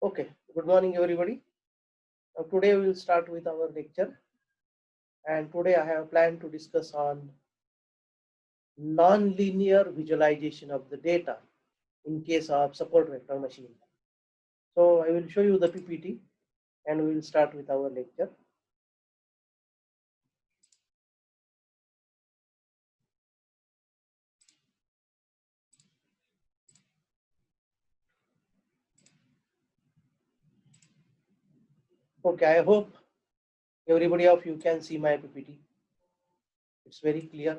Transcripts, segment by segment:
Okay, good morning everybody. Today we will start with our lecture, and today I have planned to discuss on non-linear visualization of the data in case of support vector machine. So I will show you the PPT and we will start with our lecture. Okay, I hope everybody of you can see my PPT. It's very clear.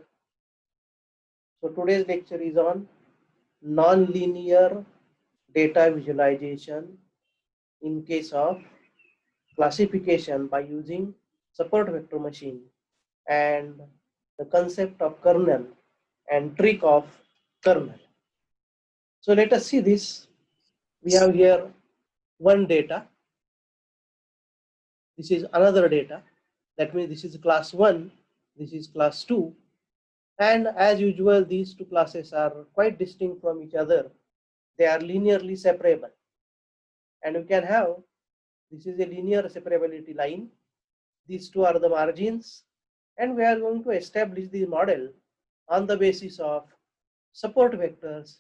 So today's lecture is on non-linear data visualization in case of classification by using support vector machine and the concept of kernel and trick of kernel. So let us see this. We have here one data. This is another data. That means this is class 1, this is class 2. And as usual, these two classes are quite distinct from each other. They are linearly separable. And we can have, this is a linear separability line. These two are the margins. And we are going to establish the model on the basis of support vectors,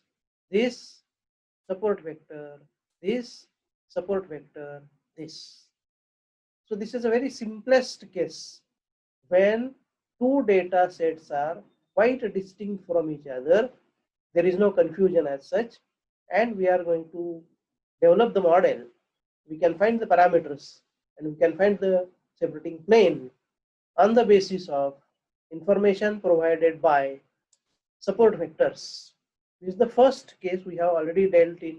this support vector, this support vector, this. So this is a very simplest case when two data sets are quite distinct from each other. There is no confusion as such, and we are going to develop the model. We can find the parameters and we can find the separating plane on the basis of information provided by support vectors. This is the first case we have already dealt in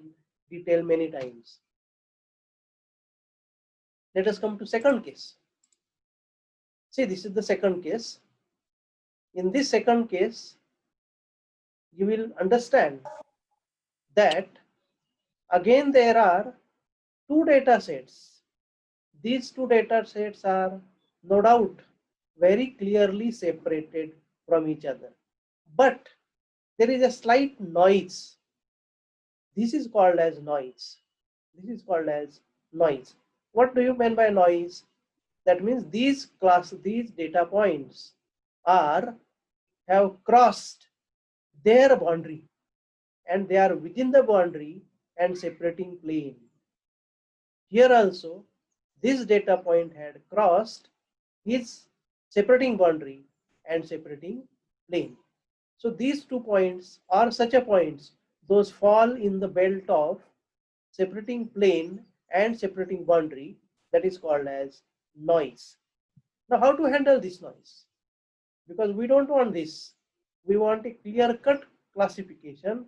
detail many times. Let us come to second case. See, this is the second case. In this second case, you will understand that again there are two data sets. These two data sets are no doubt very clearly separated from each other. But there is a slight noise. This is called as noise. This is called as noise. What do you mean by noise? That means these data points have crossed their boundary and they are within the boundary and separating plane. Here also, this data point had crossed its separating boundary and separating plane. So these 2 points are such a points, those fall in the belt of separating plane and separating boundary, that is called as noise. Now how to handle this noise? Because we don't want this. We want a clear-cut classification.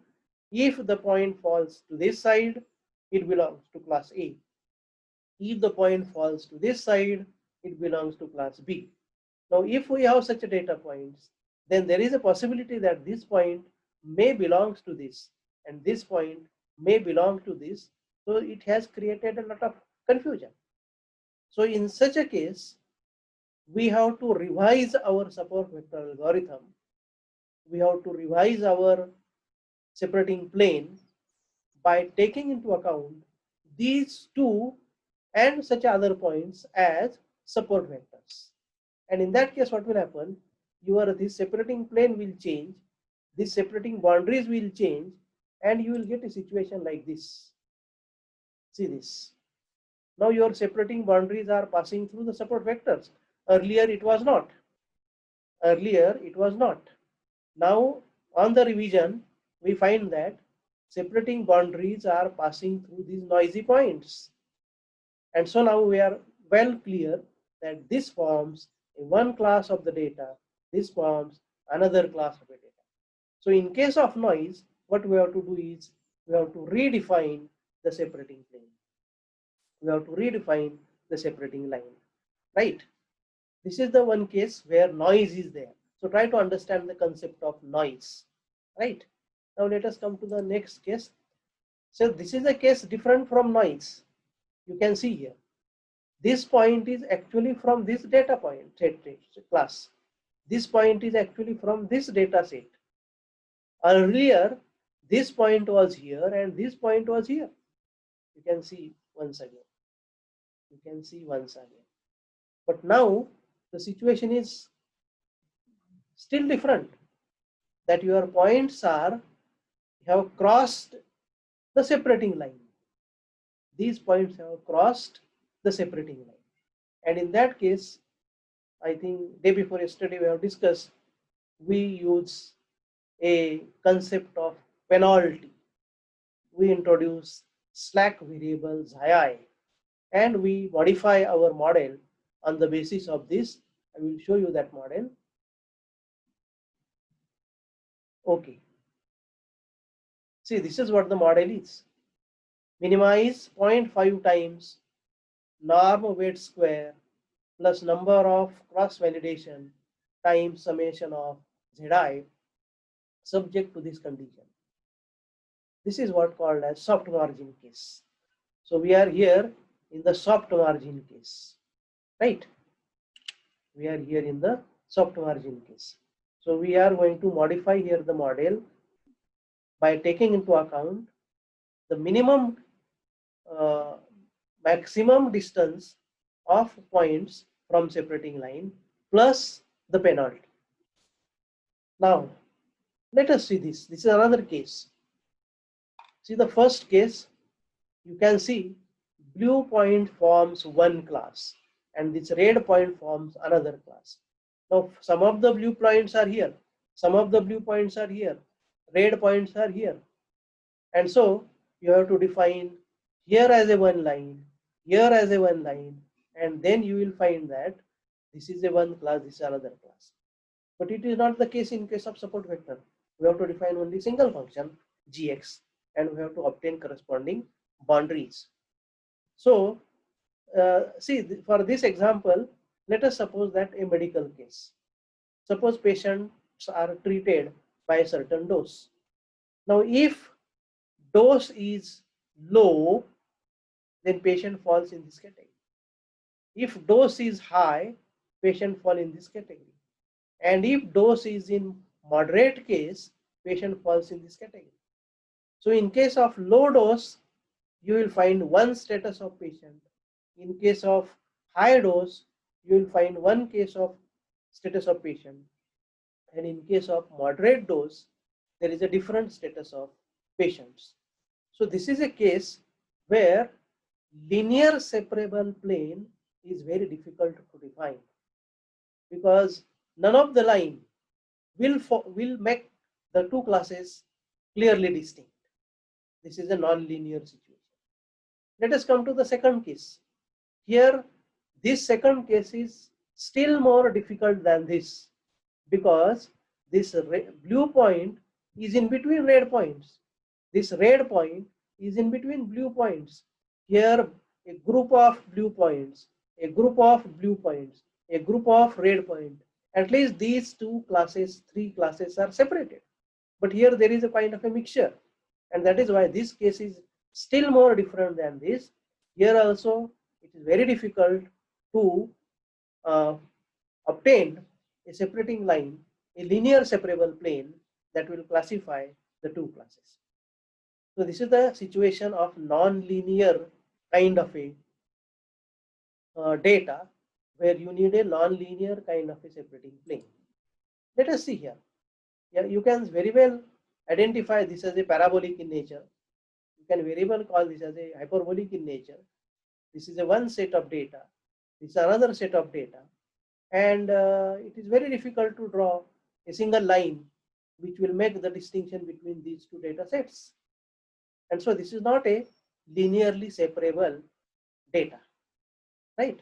If the point falls to this side, it belongs to class A. If the point falls to this side, it belongs to class B. Now, if we have such data points, then there is a possibility that this point may belongs to this and this point may belong to this. So it has created a lot of confusion. So in such a case, we have to revise our support vector algorithm. We have to revise our separating plane by taking into account these two and such other points as support vectors. And in that case, what will happen? This separating plane will change, these separating boundaries will change, and you will get a situation like this. See this. Now your separating boundaries are passing through the support vectors. Earlier it was not. Earlier it was not. Now on the revision, we find that separating boundaries are passing through these noisy points. And so now we are well clear that this forms one class of the data, this forms another class of the data. So in case of noise, what we have to do is we have to redefine the separating plane. We have to redefine the separating line, right? This is the one case where noise is there. So try to understand the concept of noise, right? Now let us come to the next case. So this is a case different from noise. You can see here. This point is actually from this data point class. This point is actually from this data set. Earlier, this point was here and this point was here. You can see once again. You can see once again. But now the situation is still different, that your points have crossed the separating line. These points have crossed the separating line. And in that case, I think day before yesterday we have discussed, we use a concept of penalty. We introduce slack variable xi and we modify our model on the basis of this. I will show you that model. Okay. See, this is what the model is. Minimize 0.5 times norm weight square plus number of cross validation times summation of zi subject to this condition. This is what called as soft margin case. So we are here in the soft margin case, right? We are here in the soft margin case. So we are going to modify here the model by taking into account the minimum maximum distance of points from separating line plus the penalty. Now let us see this. This is another case. See the first case, you can see blue point forms one class and this red point forms another class. Now some of the blue points are here, some of the blue points are here, red points are here. And so you have to define here as a one line, here as a one line, and then you will find that this is a one class, this is another class. But it is not the case in case of support vector. We have to define only single function gx and we have to obtain corresponding boundaries. So see, for this example, let us suppose that a medical case. Suppose patients are treated by a certain dose. Now if dose is low, then patient falls in this category. If dose is high, patient fall in this category. And if dose is in moderate case, patient falls in this category. So in case of low dose, you will find one status of patient. In case of high dose, you will find one case of status of patient. And in case of moderate dose, there is a different status of patients. So this is a case where linear separable plane is very difficult to define, because none of the line will make the two classes clearly distinct. This is a non-linear situation. Let us come to the second case. Here, this second case is still more difficult than this, because this blue point is in between red points. This red point is in between blue points. Here, a group of blue points, a group of blue points, a group of red point. At least these two classes, three classes are separated. But here there is a kind of a mixture. And that is why this case is still more different than this. Here also, it is very difficult to obtain a separating line, a linear separable plane that will classify the two classes. So this is the situation of non-linear kind of a data, where you need a non-linear kind of a separating plane. Let us see here. Yeah, you can very well identify this as a parabolic in nature. You can very well call this as a hyperbolic in nature. This is a one set of data. This is another set of data. And it is very difficult to draw a single line which will make the distinction between these two data sets. And so this is not a linearly separable data, right?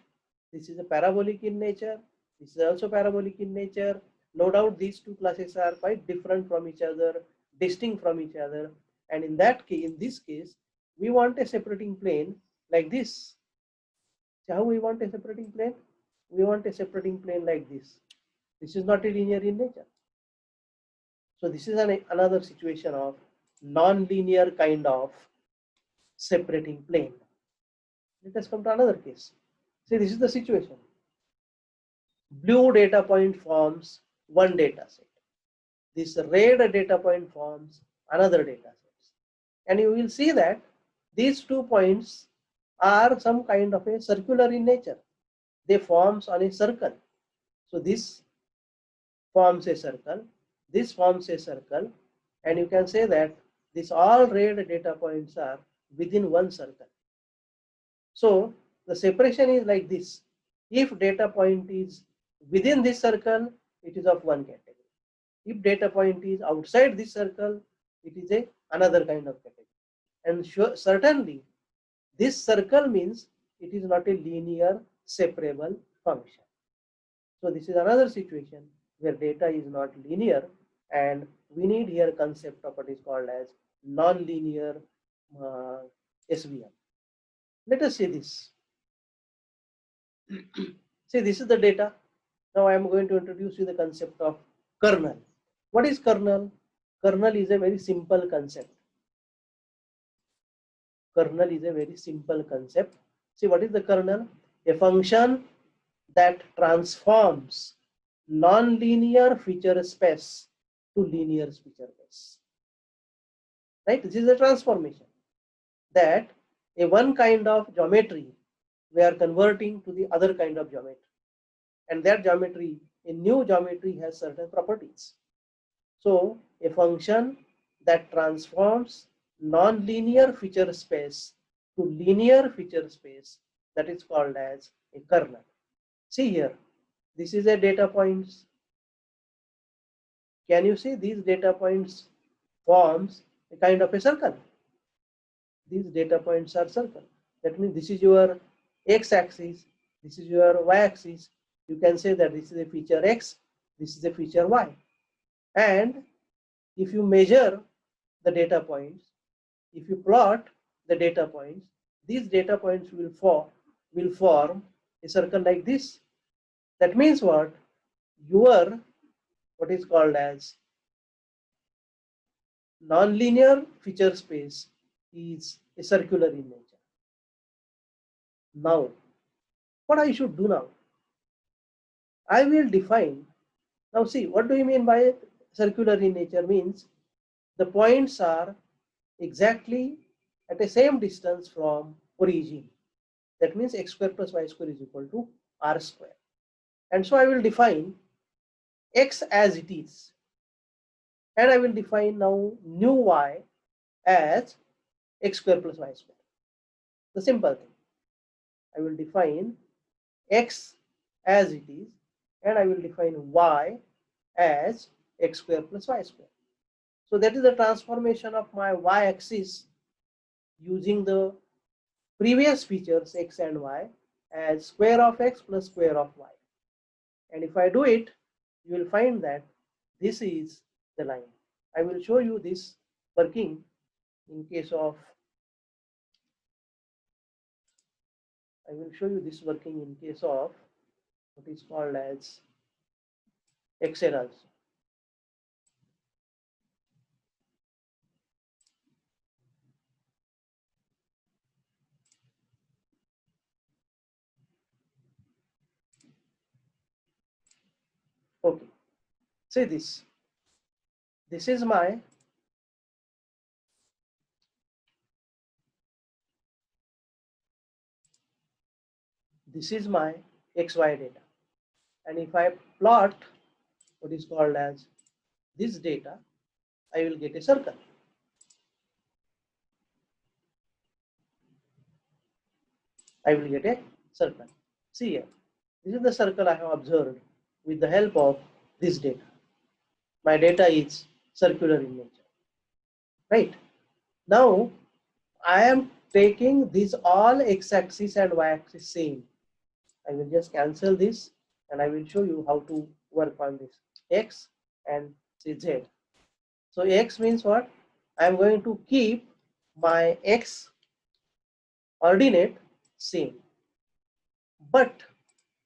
This is a parabolic in nature. This is also parabolic in nature. No doubt these two classes are quite different from each other, distinct from each other. And in that case, in this case, we want a separating plane like this. So how we want a separating plane? We want a separating plane like this. This is not a linear in nature. So this is another situation of non-linear kind of separating plane. Let us come to another case. See, this is the situation. Blue data point forms one data set. This red data point forms another data set. And you will see that these 2 points are some kind of a circular in nature. They forms on a circle. So this forms a circle, this forms a circle, and you can say that these all red data points are within one circle. So the separation is like this. If data point is within this circle, it is of one category. If data point is outside this circle, it is a another kind of category. And certainly this circle means it is not a linear separable function. So this is another situation where data is not linear, and we need here concept of what is called as non-linear SVM. Let us see this. See, this is the data. Now I am going to introduce you the concept of kernel. What is kernel? Kernel is a very simple concept. Kernel is a very simple concept. See, what is the kernel? A function that transforms non-linear feature space to linear feature space. Right? This is a transformation that a one kind of geometry we are converting to the other kind of geometry. And that geometry, a new geometry, has certain properties. So a function that transforms non-linear feature space to linear feature space, that is called as a kernel. See here, this is a data points. Can you see these data points forms a kind of a circle? These data points are circle. That means this is your x-axis, this is your y-axis. You can say that this is a feature x, this is a feature y. And if you measure the data points, if you plot the data points, these data points will form a circle like this. That means what? Your what is called as non-linear feature space is a circular in nature. Now, what I should do now? I will define. Now see, what do you mean by circular in nature? Means the points are exactly at the same distance from origin. That means x square plus y square is equal to r square. And so I will define x as it is. And I will define now new y as x square plus y square. The simple thing. I will define x as it is, and I will define y as x square plus y square. So that is the transformation of my y-axis using the previous features x and y as square of x plus square of y. And if I do it, you will find that this is the line. I will show you this working in case of what is called as Excel also. Okay, see this. This is my XY data. And if I plot what is called as this data, I will get a circle. I will get a circle. See here, this is the circle I have observed with the help of this data. My data is circular in nature. Right? Now, I am taking these all x-axis and y-axis same. I will just cancel this and I will show you how to work on this x and z. So x means what? I am going to keep my x ordinate same, but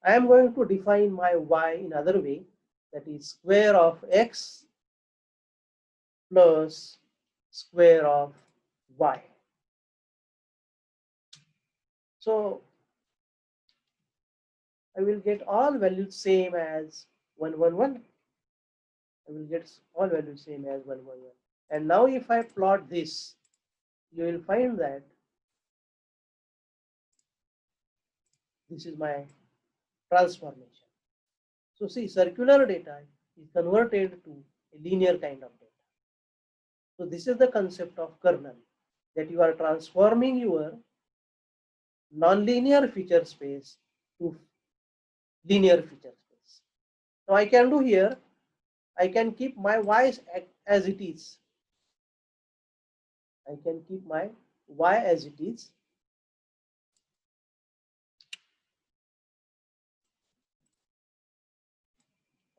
I am going to define my y in other way, that is square of x plus square of y. So I will get all values same as 111. I will get all values same as 111. And now if I plot this, you will find that This is my transformation. So see, circular data is converted to a linear kind of data. So this is the concept of kernel, that you are transforming your nonlinear feature space to linear feature space. Now I can do here, I can keep my y as it is. I can keep my y as it is.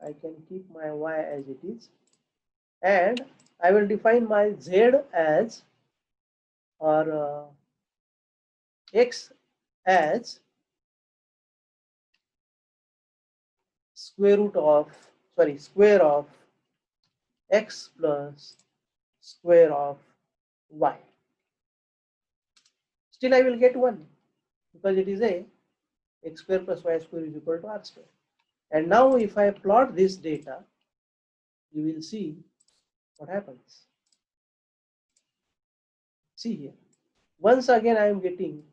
I can keep my y as it is, and I will define my z as, or x as square of x plus square of y. Still I will get 1 because it is a x square plus y square is equal to r square. And now if I plot this data, you will see what happens. See here, once again I am getting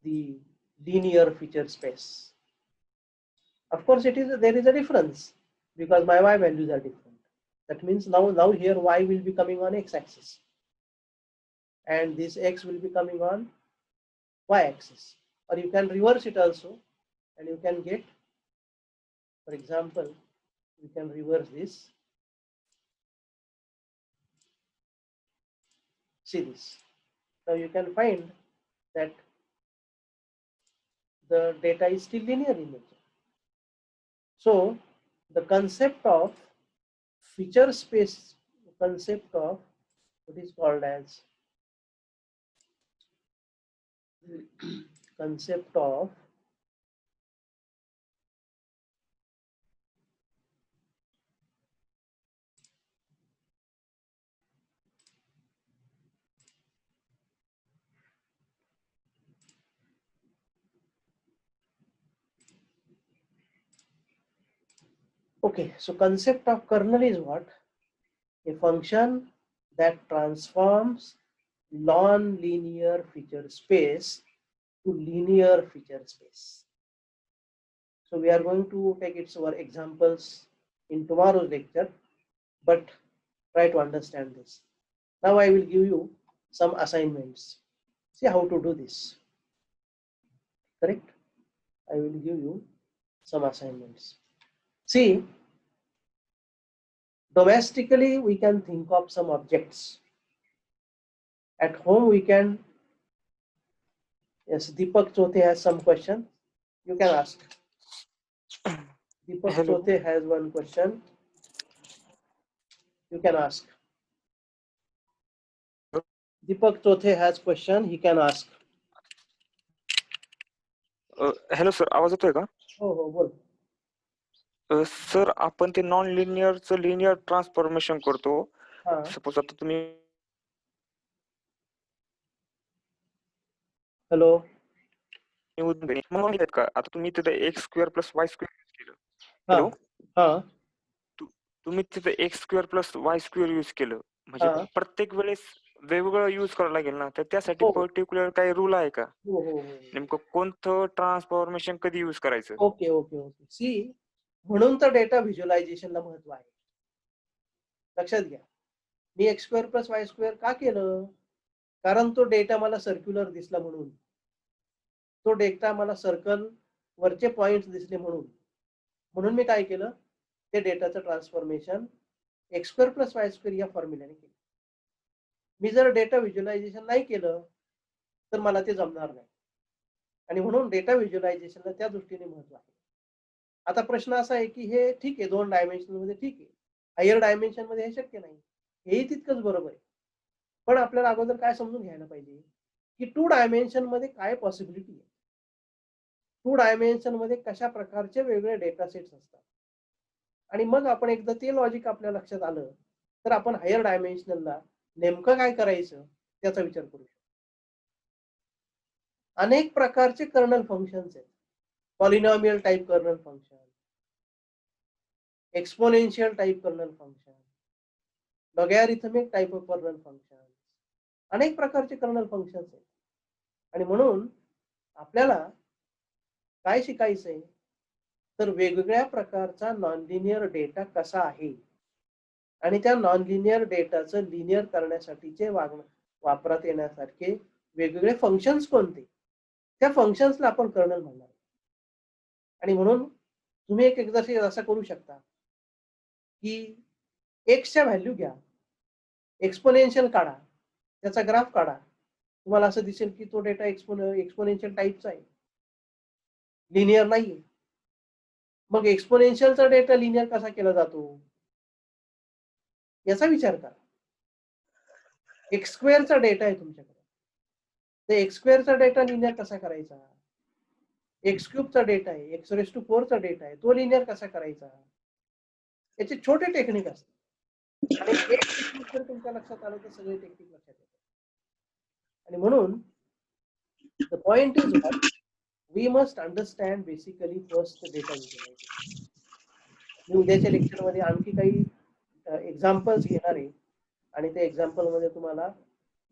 the linear feature space. Of course there is a difference because my y values are different. That means now here y will be coming on x axis and this x will be coming on y axis, or you can reverse it also and you can get, for example, we can reverse this. See this. Now you can find that the data is still linear in nature. So the concept of feature space, concept of what is called as concept of okay, so concept of kernel is what? A function that transforms non-linear feature space to linear feature space. So we are going to take its our examples in tomorrow's lecture, but try to understand this. Now I will give you some assignments. See how to do this. Correct? I will give you some assignments. See, domestically we can think of some objects. At home we can, yes, Deepak Chothe has some question. You can ask. Deepak Hello. Chothe has one question. You can ask. Deepak Chothe has question. He can ask. Hello sir, आवाज येतोय का? हो हो बोल. Sir आपण ते non लिनियरचं linear transformation करतो. Suppose आता तुम्ही हॅलो म्हणून का आता तुम्ही तिथे x square plus y square use केलं. हा हॅलो हा तुम्ही तिथे x square plus y square use केलं म्हणजे प्रत्येक वेळेस वेगवेगळं यूज करावं लागेल ना, तर त्यासाठी पर्टिक्युलर काही रूल आहे का? हो हो नेमकं कोणतं ट्रान्सफॉर्मेशन कधी यूज करायचं? Okay okay okay. सी, म्हणून तर डेटा व्हिज्युअलायझेशनला महत्व आहे. लक्षात घ्या, मी x square plus y square का केलं? कारण तो डेटा मला सर्क्युलर दिसला म्हणून, तो डेटा मला सर्कल वरचे पॉइंट दिसले म्हणून मी काय केलं, ते डेटाचं transformation x square plus y square या फॉर्म्युल्याने केलं. मी जर डेटा व्हिज्युअलायझेशन नाही केलं तर मला ते जमणार नाही, आणि म्हणून डेटा व्हिज्युअलायझेशनला त्या दृष्टीने महत्व आहे. आता प्रश्न असा आहे की हे ठीक आहे 2 डायमेन्शन मध्ये ठीक आहे, हायर डायमेन्शन मध्ये हे शक्य नाही, हेही तितकंच बरोबर आहे. पण आपल्याला अगोदर काय समजून घ्यायला पाहिजे की 2 डायमेन्शन मध्ये काय पॉसिबिलिटी आहे, 2 डायमेन्शन मध्ये कशा प्रकारचे वेगळे डेटा सेट्स असतात, आणि मग आपण एकदा ते लॉजिक आपल्या लक्षात आलं तर आपण हायर डायमेन्शनलला नेमकं काय करायचं त्याचा विचार करू शकतो. अनेक प्रकारचे कर्नल फंक्शन्स आहेत. Polynomial type kernel function, exponential type kernel function, logarithmic type of kernel function, अनेक प्रकारचे कर्नल फंक्शन्स आहेत. आणि म्हणून आपल्याला काय शिकायचंय तर वेगवेगळ्या प्रकारचा नॉनलिनियर डेटा कसा आहे आणि त्या नॉनलिनियर डेटाचं लिनियर करण्यासाठीचे वापरात येण्यासारखे वेगवेगळे फंक्शन्स कोणते, त्या फंक्शन्सला आपण कर्नल म्हणणार. आणि म्हणून तुम्ही एक एक्झरसाइज असा करू शकता की एक्सच्या व्हॅल्यू घ्या, एक्सपोनेन्शियल काढा, त्याचा ग्राफ काढा. तुम्हाला असं दिसेल की तो डेटा एक्सपोनेन्शियल टाईपचा आहे, लिनियर नाहीये. मग एक्सपोनेन्शियलचा डेटा लिनियर कसा केला जातो याचा विचार करा. एक्स स्क्वेअरचा डेटा आहे तुमच्याकडे, तर एक्स स्क्वेअरचा डेटा लिनियर कसा करायचा? एक्स क्यूबचा डेटा आहे, एक्स रेस टू 4चा डेटा आहे, तो लिनियर कसा करायचा? याचे छोटे टेक्निक असतात आणि एक टेक्निक जर तुमच्या लक्षात आलं तर सगळे टेक्निक लक्षात येतात. आणि म्हणून the point is what we must understand basically first data visualisation. मी उद्याच्या लेक्चरमध्ये आणखी काही एक्झाम्पल्स घेणार आहे आणि त्या एक्झाम्पलमध्ये तुम्हाला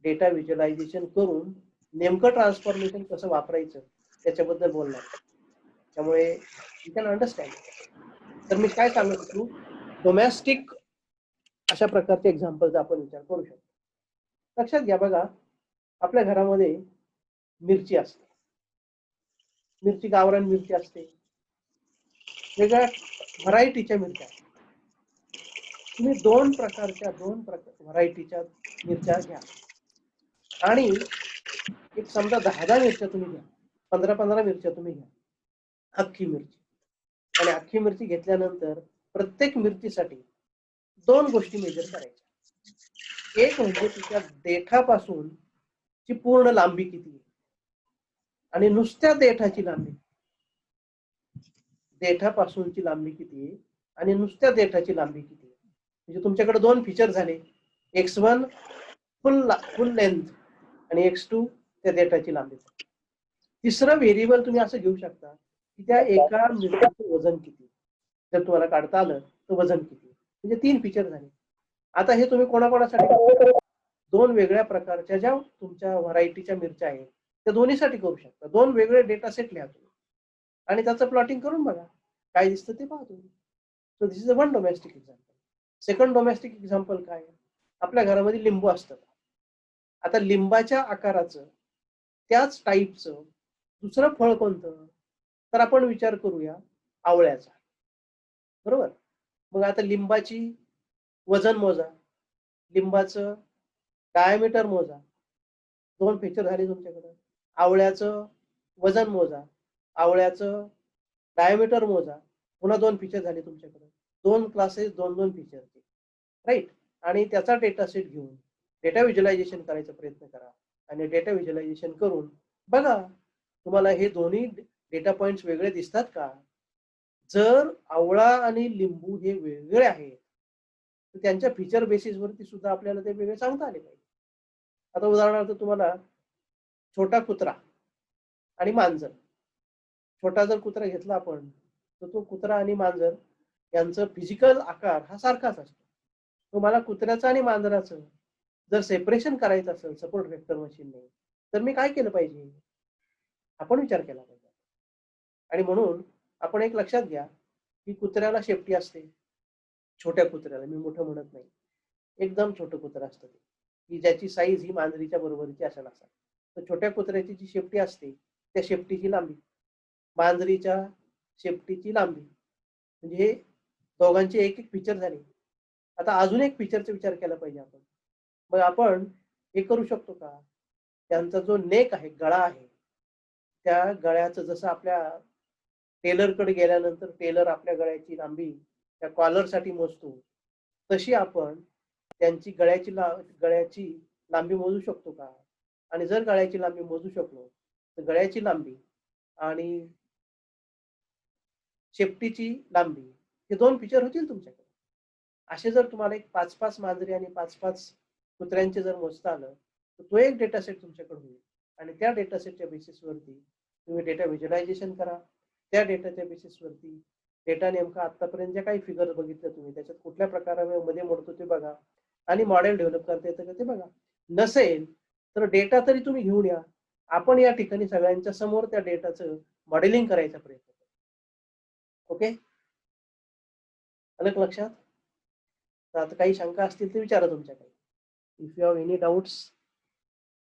डेटा व्हिज्युअलायझेशन करून नेमकं ट्रान्सफॉर्मेशन कसं वापरायचं त्याच्याबद्दल बोलणार. त्यामुळे यू कॅन अंडरस्टँड. तर मी काय सांगत होतो, डोमेस्टिक अशा प्रकारचे एक्झाम्पल्स आपण विचार करू शकतो. लक्षात घ्या बघा, आपल्या घरामध्ये मिरची असते, मिरची गावरान मिरची असते, वेगळ्या व्हरायटीच्या मिरच्या. तुम्ही दोन व्हरायटीच्या मिरच्या घ्या आणि एक समजा 10 मिरच्या तुम्ही घ्या, 15 मिरच्या तुम्ही घ्या, अख्खी मिरची. आणि अख्खी मिरची घेतल्यानंतर प्रत्येक मिरचीसाठी दोन गोष्टी मेजर करायच्या. एक म्हणजे तिच्या देठापासून ची पूर्ण लांबी किती आहे आणि नुसत्या देठाची लांबी, देठापासूनची लांबी किती आहे आणि नुसत्या देठाची लांबी किती आहे. म्हणजे तुमच्याकडे दोन फीचर झाले, x1 फुल लेंथ आणि x2 त्या देठाची लांबी. तिसरं व्हेरिएबल तुम्ही असं घेऊ शकता की त्या एका मिरचीचं वजन किती, जर तुम्हाला काढता आलं तर वजन किती. म्हणजे 3 फीचर झाले. आता हे तुम्ही कोणाकोणासाठी, दोन वेगळ्या प्रकारच्या ज्या तुमच्या व्हरायटीच्या मिरच्या आहेत त्या दोन्हीसाठी करू शकता. दोन वेगळे डेटा सेट लिहा तुम्ही आणि त्याचं प्लॉटिंग करून बघा काय दिसतं ते पहा तुम्ही. So this is one domestic example. Second domestic example काय, आपल्या घरामध्ये लिंबू असतं. आता लिंबाच्या आकाराचं त्याच टाईपचं दुसरं फळ कोणतं, तर आपण विचार करूया आवळ्याचा. बरोबर. मग आता लिंबाची वजन मोजा, लिंबाचं डायमीटर मोजा, दोन फीचर झाले तुमच्याकडे. आवळ्याचं वजन मोजा, आवळ्याचं डायमीटर मोजा, पुन्हा दोन फीचर झाले तुमच्याकडे. दोन क्लासेस, दोन दोन फीचरचे, राईट. आणि त्याचा डेटा सेट घेऊन डेटा व्हिज्युअलायझेशन करायचा प्रयत्न करा आणि डेटा व्हिज्युअलायझेशन करून बघा तुम्हाला हे दोन्ही डेटा पॉइंट्स वेगळे दिसतात का. जर आवळा आणि लिंबू हे वेगळे आहेत तर त्यांच्या फीचर बेसिसवरती सुद्धा आपल्याला ते वेगळे सांगता आले पाहिजे. आता उदाहरणार्थ तुम्हाला छोटा कुत्रा आणि मांजर, छोटा जर कुत्रा घेतला आपण तर तो कुत्रा आणि मांजर यांचं फिजिकल आकार हा सारखाच असतो. तुम्हाला कुत्र्याचं आणि मांजराचं जर सेपरेशन करायचं असेल सपोर्ट वेक्टर मशीनने तर मी काय केलं पाहिजे, आपण विचार केला पाहिजे. आणि म्हणून आपण एक लक्षात घ्या की कुत्र्याला शेपटी असते, छोट्या कुत्र्याला, मी मोठं म्हणत नाही, एकदम छोटं कुत्रं असतं ते की ज्याची साईज ही मांजरीच्या बरोबरीची असेल असा. तर छोट्या कुत्र्याची जी शेपटी असते त्या शेपटीची लांबी, मांजरीच्या शेपटीची लांबी, म्हणजे हे दोघांचे एक एक फीचर झाले. आता अजून एक फीचरचा विचार केला पाहिजे आपण. मग आपण हे करू शकतो का, त्यांचा जो नेक आहे, गळा आहे, त्या गळ्याचं जसं आपल्या टेलरकडे गेल्यानंतर टेलर आपल्या गळ्याची लांबी त्या कॉलरसाठी मोजतो, तशी आपण त्यांची गळ्याची लांबी मोजू शकतो का. आणि जर गळ्याची लांबी मोजू शकलो तर गळ्याची लांबी आणि शेपटीची लांबी हे दोन फीचर होतील तुमच्याकडे. असे जर तुम्हाला एक 5-5 मांजरी आणि 5-5 कुत्र्यांचे जर मोजता आलं तर तो एक डेटा सेट तुमच्याकडे होईल आणि त्या डेटा सेटच्या बेसिसवरती तुम्ही डेटा व्हिज्युअलायझेशन करा. त्या डेटाच्या बेसिसवरती डेटा नेमका आतापर्यंत ज्या काही फिगर बघितल्या तुम्ही त्याच्यात कुठल्या प्रकारामध्ये मोडतो ते बघा आणि मॉडेल डेव्हलप करता येतं का ते बघा. नसेल तर डेटा तरी तुम्ही घेऊन या आपण या ठिकाणी सगळ्यांच्या समोर त्या डेटाचं मॉडेलिंग करायचा प्रयत्न करतो. ओके, आलं का लक्षात? तर आता काही शंका असतील ते विचारा तुमच्याकडे. If you have any doubts